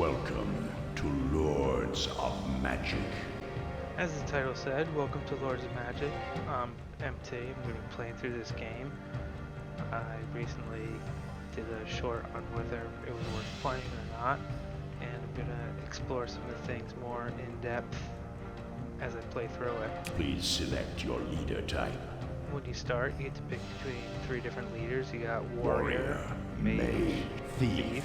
Welcome to Lords of Magic. As the title said, welcome to Lords of Magic. I'm Mtpy. I'm going to be playing through this game. I recently did a short on whether it was worth playing or not, and I'm going to explore some of the things more in depth as I play through it. Please select your leader type. When you start, you get to pick between 3 different leaders. You got Warrior, Mage, Thief.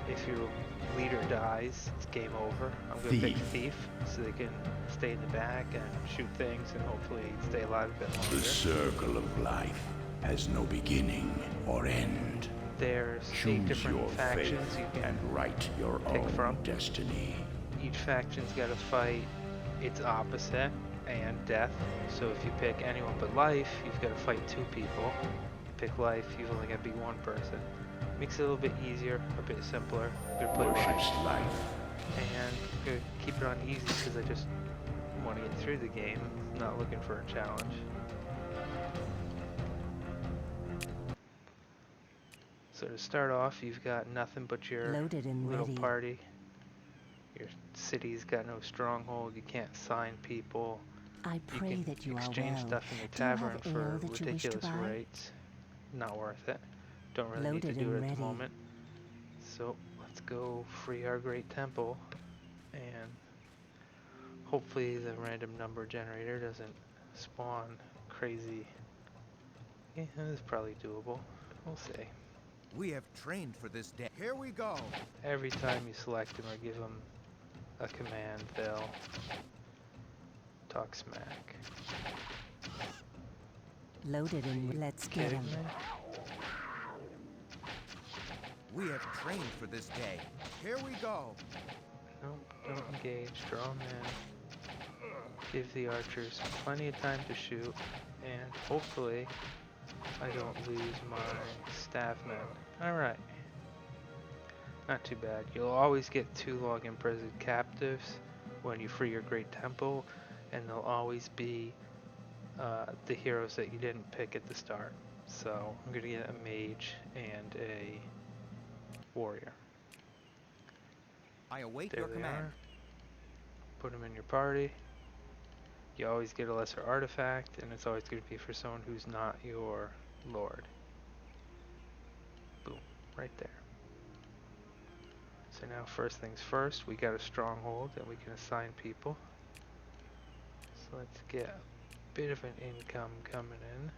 If your leader dies, it's game over. I'm going to pick Thief so they can stay in the back and shoot things and hopefully stay alive a bit longer. The circle of life has no beginning or end. There's 8 Choose different your factions fate you can and write your pick own from. destiny. Each faction's got to fight its opposite and death. So if you pick anyone but life, you've got to fight 2 people. Pick life, you've only got to be 1 person. Makes it a little bit easier, a bit simpler. I'm gonna play Worships life. and I'm gonna keep it on easy because I just want to get through the game. I'm not looking for a challenge. So to start off, you've got nothing but your little party. Your city's got no stronghold. You can't sign people. I pray you can that you exchange are well. stuff in the Do you have tavern ale for that you wish to ridiculous buy? rates. Not worth it. Don't really need to Loaded do and it at the ready. moment. So let's go free our great temple, and hopefully the random number generator doesn't spawn crazy. Yeah, this is probably doable. We'll see. We have trained for this day. Here we go. Every time you select them or give them a command, they'll talk smack. Loaded and let's get Kidding him. me? We have trained for this day. Here we go. Nope, don't engage. Draw them in. Give the archers plenty of time to shoot, and hopefully I don't lose my staff men. Alright. Not too bad. You'll always get 2 long imprisoned captives when you free your great temple, and they'll always be the heroes that you didn't pick at the start. So I'm going to get a mage and a warrior. I await There your they command. are. Put them in your party. You always get a lesser artifact, and it's always going to be for someone who's not your lord. Boom, right there. So now first things first, we got a stronghold that we can assign people. So let's get a bit of an income coming in.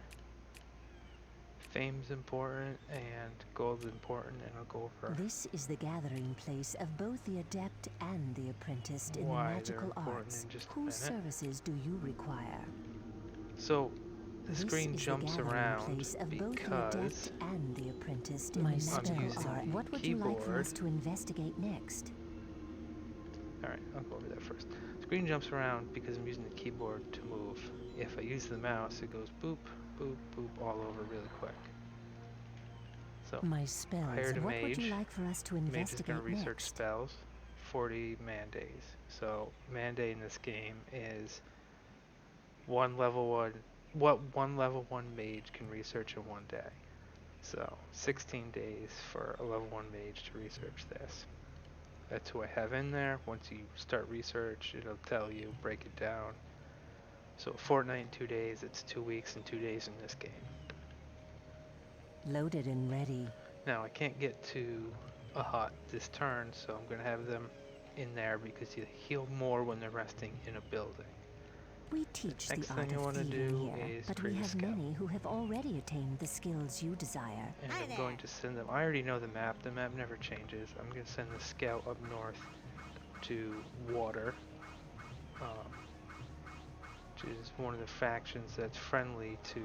Fame's important and gold's important, and I'll go over This is the gathering place of both the adept and the apprenticed in the why they're magical important arts. in just a Whose minute. services do you require? So the This screen is jumps the gathering around place of both the because adept and the apprenticed in I'm the magical using art. the What would you like for keyboard. us to investigate next? Alright, I'll go over that first. Screen jumps around because I'm using the keyboard to move. If I use the mouse, it goes boop, boop, boop all over really quick. So, My spells. hired a What mage. would you like for us to Mage is investigate going to research next? spells. 40 man days. So, man day in this game is one level 1, what one level 1 mage can research in one day. So, 16 days for a level 1 mage to research this. That's who I have in there. Once you start research, it'll tell you, break it down. So a fortnight and 2 days, it's 2 weeks and 2 days in this game. Loaded and ready. Now I can't get to a hut this turn, so I'm going to have them in there because you heal more when they're resting in a building. We teach the Next art thing I of want to thieving do here, is but we create a have scout. many who have already attained the skills you desire. And I'm going to send them, I already know the map never changes. I'm going to send the scout up north to Water, which is one of the factions that's friendly to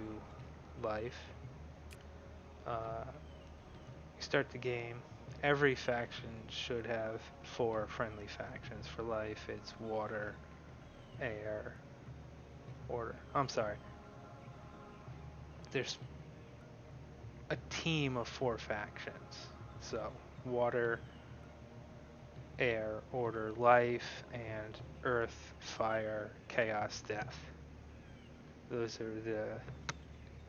life. You start the game, every faction should have 4 friendly factions. For life, it's water, air, order. I'm sorry. There's a team of 4 factions. So, water, air, order, life, and earth, fire, chaos, death. Those are the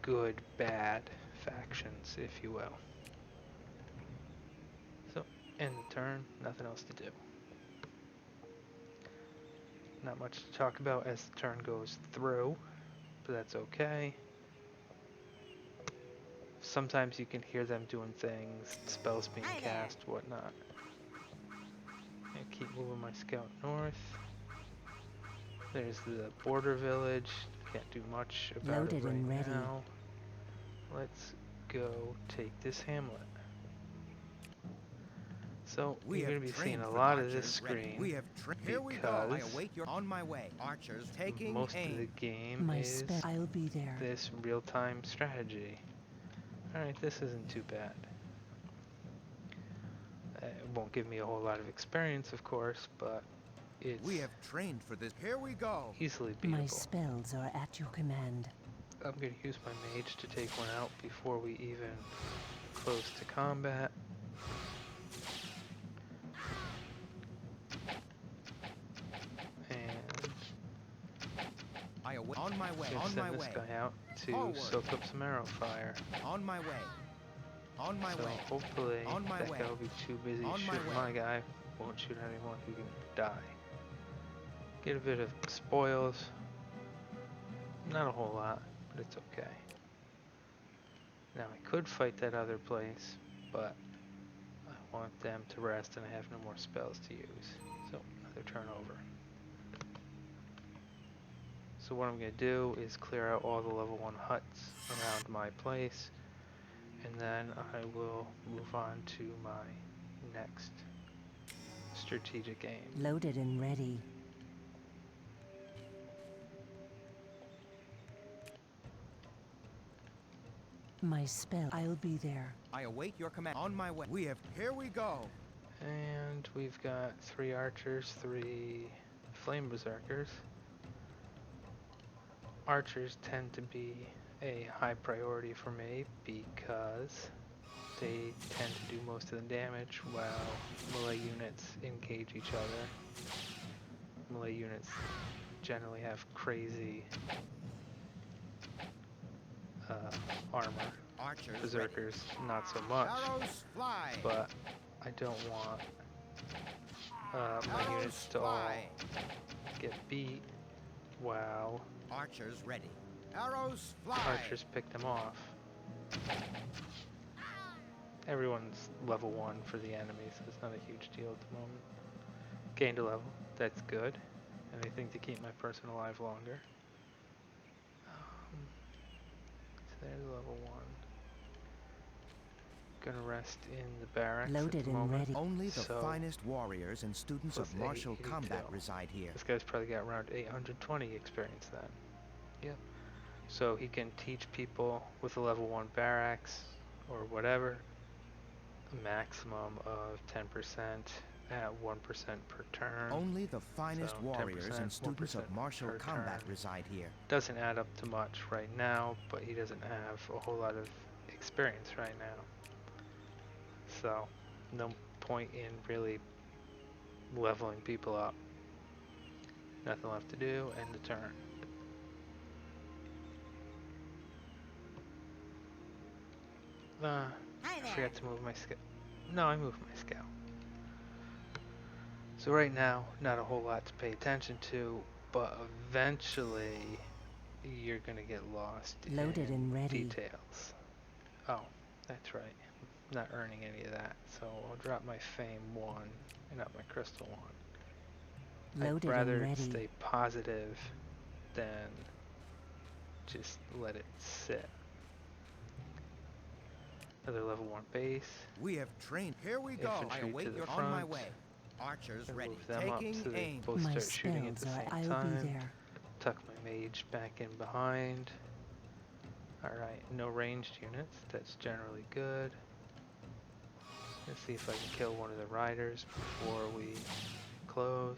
good, bad factions, if you will. So, End the turn, nothing else to do. Not much to talk about as the turn goes through, but that's okay. Sometimes you can hear them doing things, spells being cast, whatnot. I keep moving my scout north. There's the border village. Can't do much about Loaded it right and ready. now. Let's go take this hamlet. So We you're have going to be trained seeing a for lot of this archers ready. screen We have Here we go. I because await your on my way. Archers taking most aim. of the game My is spell. I'll be there. this real-time strategy. Alright, this isn't too bad. It won't give me a whole lot of experience, of course, but it's We have trained for this. Here we go. easily My beatable. spells are at your command. I'm going to use my mage to take one out before we even close to combat. And I await on my way. I'm On going to my send this way. guy out to Forward. soak up some arrow fire. On my way. On my So way. hopefully On my that way. guy will be too busy On my shooting way. my guy, won't shoot anyone who can die. Get a bit of spoils. Not a whole lot, but it's okay. Now I could fight that other place, but I want them to rest and I have no more spells to use. So another turn over. So what I'm going to do is clear out all the level 1 huts around my place, and then I will move on to my next strategic aim. Loaded and ready. My spell. I'll be there. I await your command. On my way. We have. Here we go. And we've got 3 archers, 3 flame berserkers. Archers tend to be a high priority for me because they tend to do most of the damage while melee units engage each other. Melee units generally have crazy armor. Archers Berserkers not so much, ready. Arrows fly. but I don't want my units to all get beat while Archers ready. Arrows fly. archers pick them off. Everyone's level 1 for the enemy, so it's not a huge deal at the moment. Gained a level, that's good. Anything to keep my person alive longer. So there's level 1. Gonna rest in the barracks at Loaded the and moment. ready. Only the So, finest warriors and students of plus martial 882. combat reside here. This guy's probably got around 820 experience then. Yep. So he can teach people with a level 1 barracks or whatever a maximum of 10% at 1% per turn. Only the finest So, warriors 10%, and students of 1% martial per combat turn. reside here. Doesn't add up to much right now, but he doesn't have a whole lot of experience right now. So, no point in really leveling people up. Nothing left to do, end the turn. I forgot to move my scout. No, I moved my scout. So right now, not a whole lot to pay attention to, but eventually you're gonna get lost Loaded in and ready. details. Oh, that's right. Not earning any of that, so I'll drop my fame 1 and up my crystal 1. Loaded I'd rather and ready. stay positive than just let it sit. Another level 1 base. We have trained. Here we go. Infantry I to await the your on my front. way. Archers And ready. move them up Taking so they aim. both My start shooting at spells the are. same I'll time. be there. Tuck my mage back in behind. Alright, no ranged units. That's generally good. Let's see if I can kill one of the riders before we close.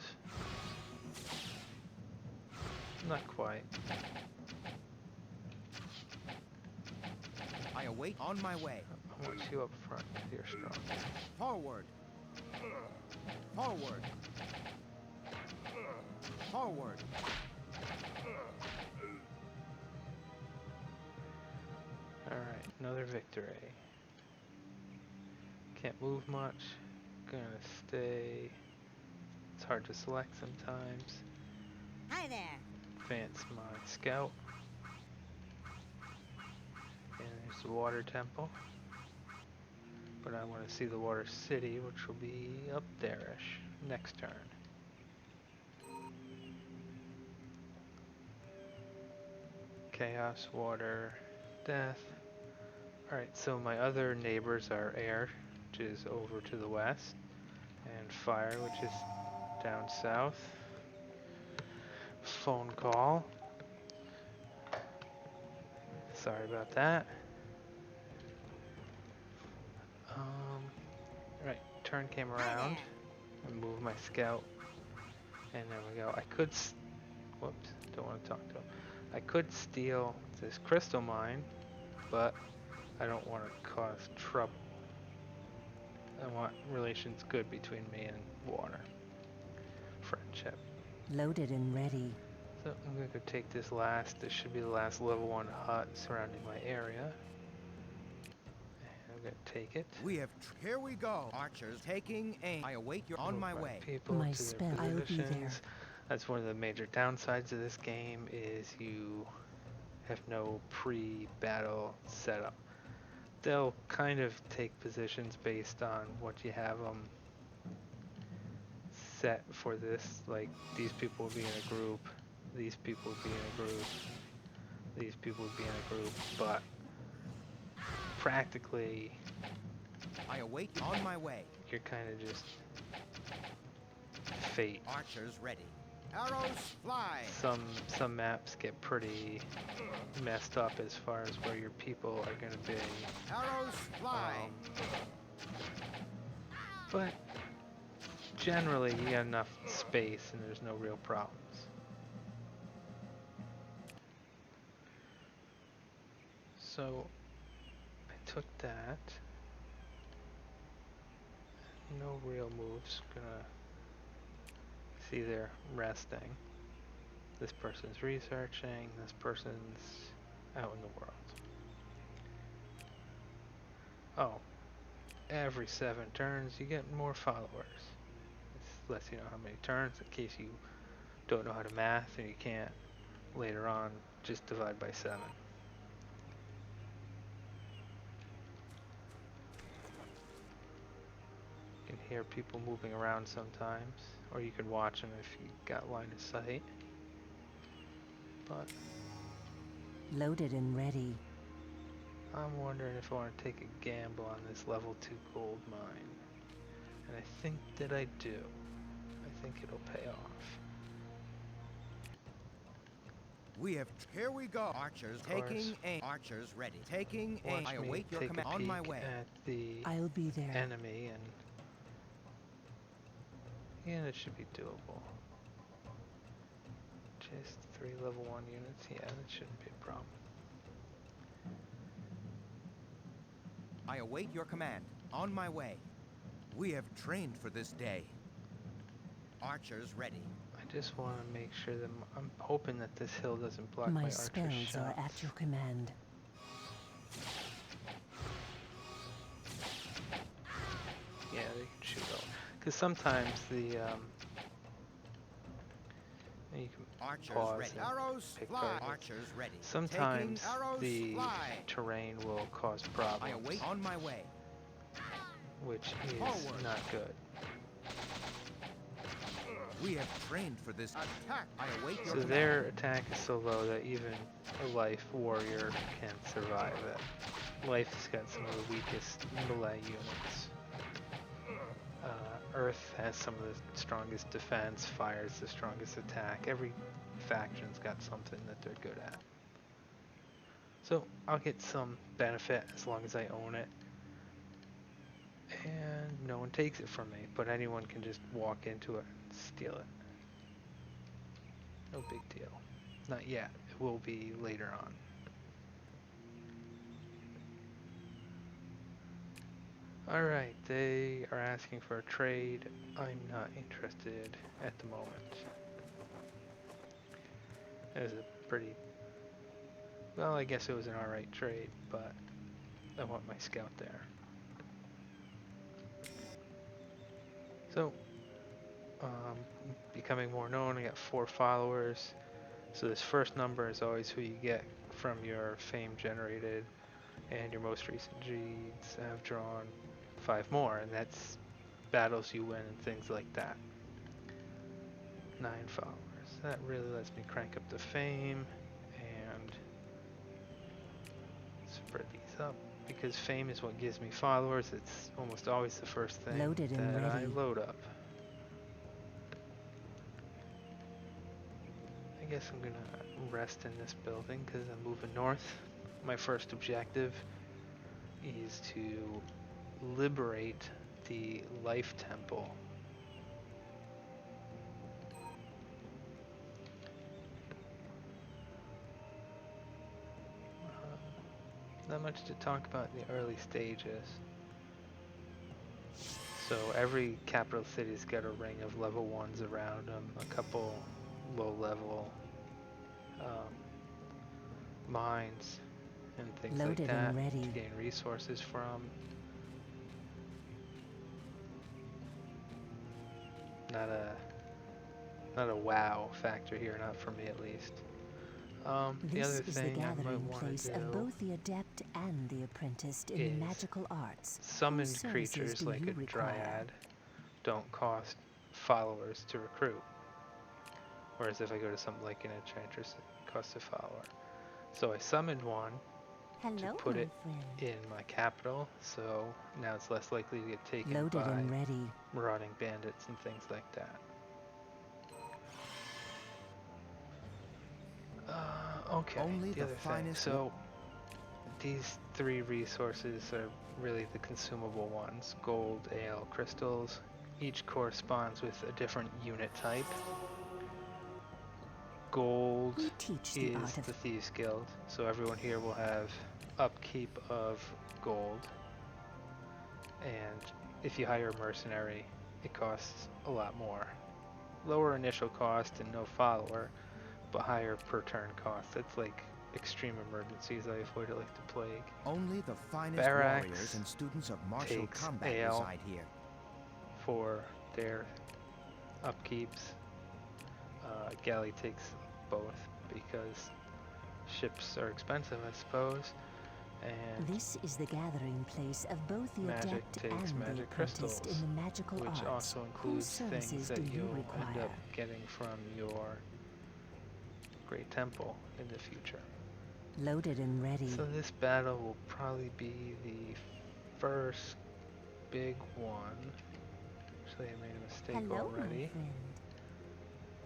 Not quite. I await on my way. I want you up front because you're strong. Forward. Forward. Forward. Alright, another victory. Can't move much. gonna stay. It's hard to select sometimes. Hi there. Advance my scout. And there's the water temple. But I want to see the water city, which will be up there-ish next turn. Chaos, water, death. Alright, so my other neighbors are air, which is over to the west, and fire, which is down south. Phone call. Sorry about that. Right, turn came around. I moved my scout. And there we go. I could, whoops, don't want to talk to him. I could steal this crystal mine, but I don't want to cause trouble. I want relations good between me and water. Friendship. Loaded and ready. So I'm going to go take this last. This should be the last level 1 hut surrounding my area. And I'm going to take it. We have. Here we go. Archers taking aim. I await your. On Move my way. People My to spell. their I'll be positions. there. That's one of the major downsides of this game is you have no pre-battle setup. They'll kind of take positions based on what you have them set for this. Like these people will be in a group, these people will be in a group, these people will be in a group, but practically I await you. On my way. you're kind of just fate. Archers ready. Arrows fly. Some maps get pretty messed up as far as where your people are going to be. Arrows fly. But generally you got enough space and there's no real problems. So I took that. No real moves. Gonna see they're resting. This person's researching. This person's out in the world. Oh, every 7 turns you get more followers. This lets you know how many turns in case you don't know how to math and you can't later on just divide by 7. You can hear people moving around sometimes, or you can watch them if you got line of sight. But Loaded and ready. I'm wondering if I want to take a gamble on this level 2 gold mine. And I think that I do. I think it'll pay off. We have. Here we go. Archers taking aim. Archers ready. Taking aim. I await your command. On my way. At the I'll be there. enemy and it should be doable. Just 3 level 1 units. Yeah, that shouldn't be a problem. I await your command. On my way. We have trained for this day. Archers ready. I just want to make sure that I'm hoping that this hill doesn't block my My archer spells shots. are at your command. Yeah, they can shoot over. Because sometimes the you can Archers pause ready. and Arrows pick fly. targets. Archers ready. Sometimes Taking arrows the fly. terrain will cause I problems, await. On my way. which is Forward. not good. We have trained for this attack. I await your So command. their attack is so low that even a life warrior can survive it. Life's got some of the weakest melee units. Earth has some of the strongest defense, Fire's the strongest attack. Every faction's got something that they're good at. So I'll get some benefit as long as I own it. And no one takes it from me, but anyone can just walk into it and steal it. No big deal. Not yet. It will be later on. Alright, they are asking for a trade. I'm not interested at the moment. It was a pretty... Well, I guess it was an alright trade, but I want my scout there. So, becoming more known, I got 4 followers. So this first number is always who you get from your fame generated, and your most recent deeds have drawn 5 more, and that's battles you win and things like that. 9 followers. That really lets me crank up the fame and spread these up. Because fame is what gives me followers, it's almost always the first thing Loaded and that I ready. load up. I guess I'm gonna rest in this building because I'm moving north. My first objective is to liberate the Life Temple. Not much to talk about in the early stages. So every capital city's got a ring of level 1s around them, a couple low-level mines and things like Loaded that and ready. to gain resources from. Not a wow factor here, not for me at least. The other This is the thing I might gathering want place to of do both the adept and the apprenticed in the is magical arts. summon Whose services creatures do like you a require? dryad don't cost followers to recruit. Whereas if I go to something like an enchantress, it costs a follower. So I summoned one to Hello, put my it friend. in my capital, so now it's less likely to get taken Loaded by and ready. marauding bandits and things like that. Okay, Only the the other thing. finest So these 3 resources are really the consumable ones. Gold, ale, crystals. Each corresponds with a different unit type. Gold We teach the is art of the Thieves Guild, so everyone here will have upkeep of gold. And if you hire a mercenary, it costs a lot more. Lower initial cost and no follower, but higher per turn cost. That's like extreme emergencies. I avoid it like the plague. Only the finest Barracks warriors and students of martial takes combat ale. reside here. For their upkeeps. Galley takes both because ships are expensive, I suppose. And This is the gathering place of both the magic adept takes and the magic apprenticed crystals, in the magical which arts. also Whose includes things services that do you you'll require? end up getting from your Great Temple in the future. Loaded and ready. So this battle will probably be the first big one. Actually, I made a mistake Hello, already. my friend.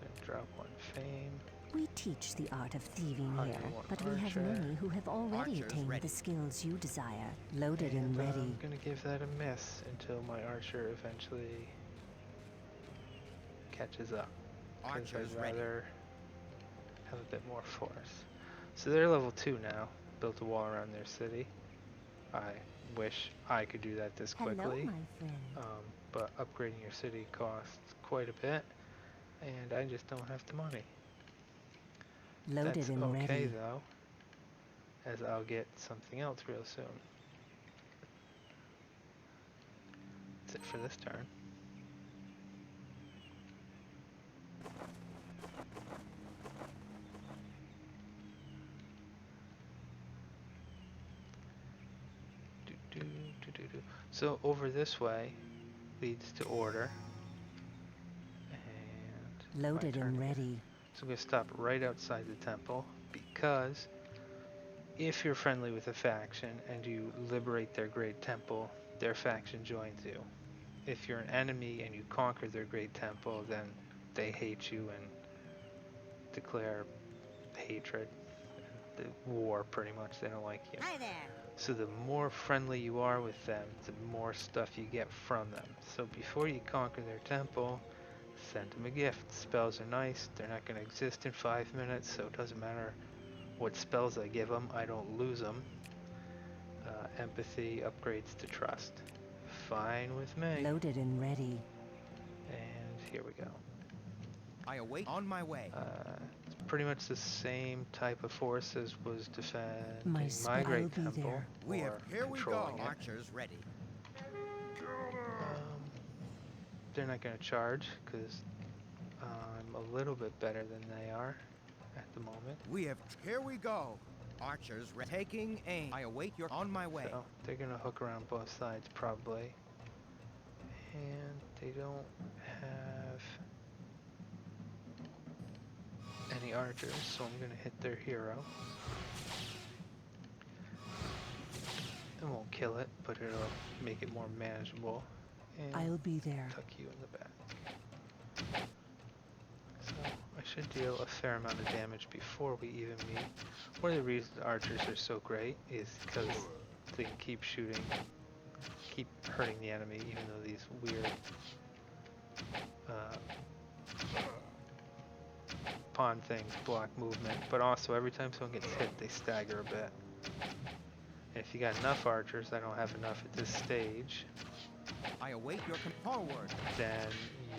And drop 1 fame. We teach the art of thieving Hire here, 1 but we have archer. many who have already Archers attained ready. the skills you desire. Loaded and And ready. I'm gonna give that a miss until my archer eventually catches up. Because Archers I'd ready. rather have a bit more force. So they're level 2 now. Built a wall around their city. I wish I could do that this Hello, quickly. my friend. But upgrading your city costs quite a bit. And I just don't have the money. Loaded That's and okay ready. though, as I'll get something else real soon. That's it for this turn. So over this way leads to order. And Loaded and ready. So I'm going to stop right outside the temple, because if you're friendly with a faction and you liberate their great temple, their faction joins you. If you're an enemy and you conquer their great temple, then they hate you and declare hatred, the war pretty much. They don't like you. Hi there. So the more friendly you are with them, the more stuff you get from them. So before you conquer their temple, send them a gift. Spells are nice. They're not going to exist in 5 minutes, so it doesn't matter what spells I give them. I don't lose them. Empathy upgrades to trust. Fine with me. Loaded and ready. And here we go. I await on my way. It's pretty much the same type of force as was defending My my spell great will be temple, there. We or have, here we go. controlling it. Archers ready. they're not going to charge because I'm a little bit better than they are at the moment. We have. Here we go. Archers taking aim. I await your. On my way. So they're going to hook around both sides probably. And they don't have any archers, so I'm going to hit their hero. It won't kill it, but it'll make it more manageable. And I'll be there. tuck you in the back. So I should deal a fair amount of damage before we even meet. One of the reasons archers are so great is because they can keep shooting, keep hurting the enemy, even though these weird pawn things block movement. But also every time someone gets hit, they stagger a bit. And if you got enough archers, I don't have enough at this stage, I await your forward. then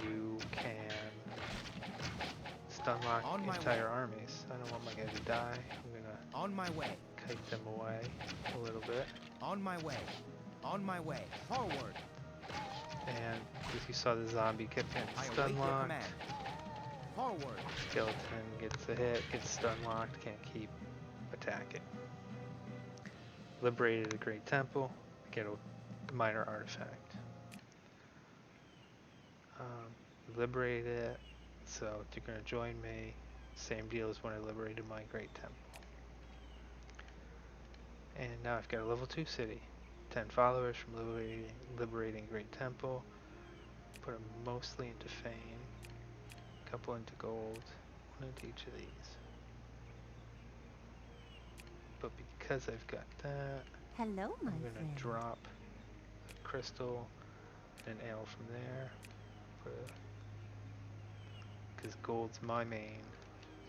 you can stun lock On my entire way. armies. I don't want my guy to die. I'm gonna On my way. kite them away a little bit. On my way. On my way. Forward. And as you saw, the zombie kept getting I await stun your locked. command. Forward. Skeleton gets a hit, gets stun locked, can't keep attacking. Liberated a great temple, get a minor artifact. Liberated it, so you're going to join me. Same deal as when I liberated my great temple. And now I've got a level 2 city. 10 followers from liberating great temple. Put them mostly into fame. A couple into gold. One into each of these. But because I've got that, Hello, my I'm going friend. to drop a crystal and an ale from there. Because gold's my main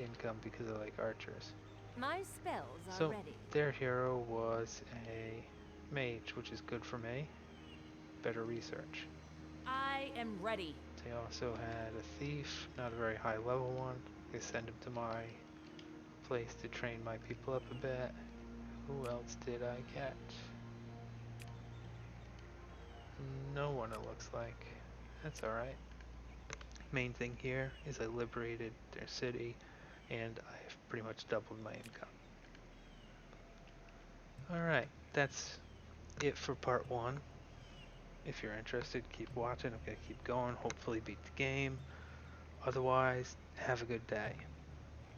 income because I like archers. My spells are So ready. their hero was a mage, which is good for me. Better research. I am ready. They also had a thief, not a very high level one. They send him to my place to train my people up a bit. Who else did I get? No one, it looks like. That's alright. Main thing here is I liberated their city and I've pretty much doubled my income. Alright, that's it for part 1. If you're interested, keep watching. I'm going to keep going, hopefully beat the game. Otherwise, have a good day.